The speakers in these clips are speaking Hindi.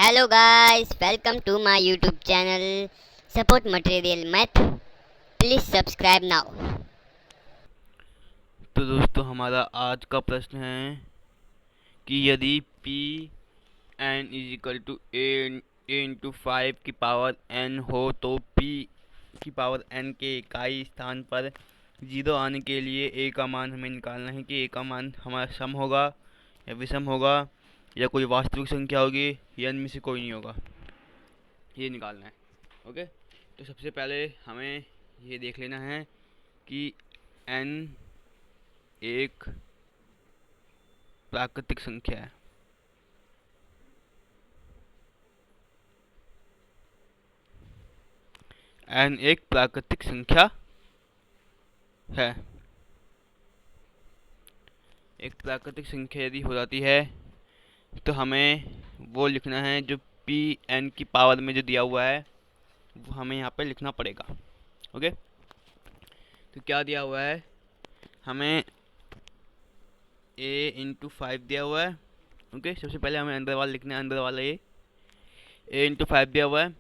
Hello guys, welcome to my YouTube channel Support Material Math. Please subscribe now. तो दोस्तों हमारा आज का प्रश्न है कि यदि P N is equal to a into 5 की पावर एन हो तो पी की पावर एन के इकाई स्थान पर 0 आने के लिए ए का मान हमें निकालना है कि ए का मान हमारा सम होगा या विषम होगा या कोई वास्तविक संख्या होगी या इनमें से कोई नहीं होगा, ये निकालना है। ओके, तो सबसे पहले हमें ये देख लेना है कि एन एक प्राकृतिक संख्या है। एन एक प्राकृतिक संख्या है। एक प्राकृतिक संख्या यदि हो जाती है तो हमें वो लिखना है जो पी एन की पावर में जो दिया हुआ है वो हमें यहाँ पे लिखना पड़ेगा। ओके, तो क्या दिया हुआ है, हमें ए इंटू 5 दिया हुआ है। ओके, सबसे पहले हमें अंदर वाला लिखना है, अंदर वाला ए इंटू 5 दिया हुआ है।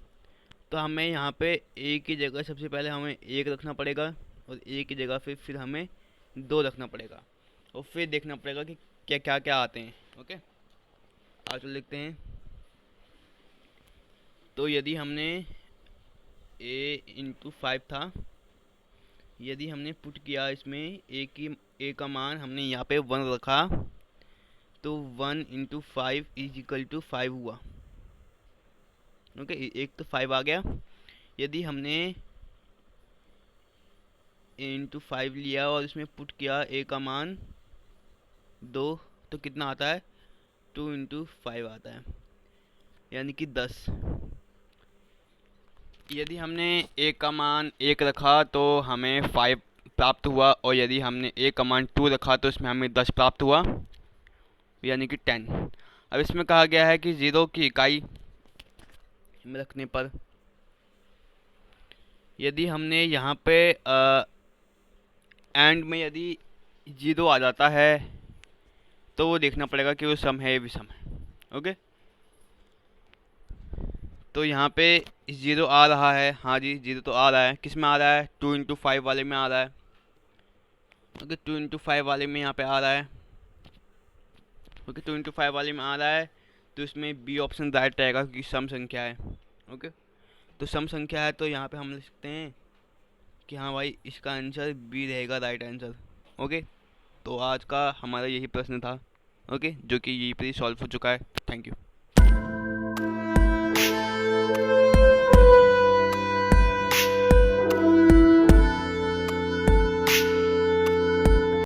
तो हमें यहाँ पे ए की जगह सबसे पहले हमें 1 रखना पड़ेगा और ए की जगह फिर हमें 2 रखना पड़ेगा और फिर देखना पड़ेगा कि क्या क्या क्या आते हैं। ओके, आज तो लिखते हैं। तो यदि हमने ए इंटू 5 था, यदि हमने पुट किया इसमें ए का मान हमने यहाँ पे 1 रखा तो 1 इंटू 5 इज इक्वल टू 5 हुआ। ओके, एक तो 5 आ गया। यदि हमने ए इंटू 5 लिया और इसमें पुट किया ए का मान 2 तो कितना आता है, 2 इंटू 5 आता है, यानी कि 10। यदि हमने ए का मान 1 रखा तो हमें 5 प्राप्त हुआ और यदि हमने ए का मान 2 रखा तो इसमें हमें 10 प्राप्त हुआ, यानी कि 10। अब इसमें कहा गया है कि 0 की इकाई में रखने पर यदि हमने यहाँ पे एंड में यदि 0 आ जाता है तो वो देखना पड़ेगा कि वो सम है या विषम है। ओके, तो यहाँ पे 0 आ रहा है, हाँ जी 0 तो आ रहा है। किस में आ रहा है, 2 इंटू 5 वाले में आ रहा है। ओके, 2 इंटू 5 वाले में यहाँ पे आ रहा है। ओके, 2 इंटू 5 वाले में आ रहा है तो इसमें बी ऑप्शन राइट रहेगा क्योंकि सम संख्या है। ओके, तो सम संख्या है तो यहाँ पे हम लिख सकते हैं कि हाँ भाई इसका आंसर बी रहेगा, राइट आंसर। ओके, तो आज का हमारा यही प्रश्न था। ओके, जो कि यहीं पर ही सॉल्व हो चुका है। Thank you.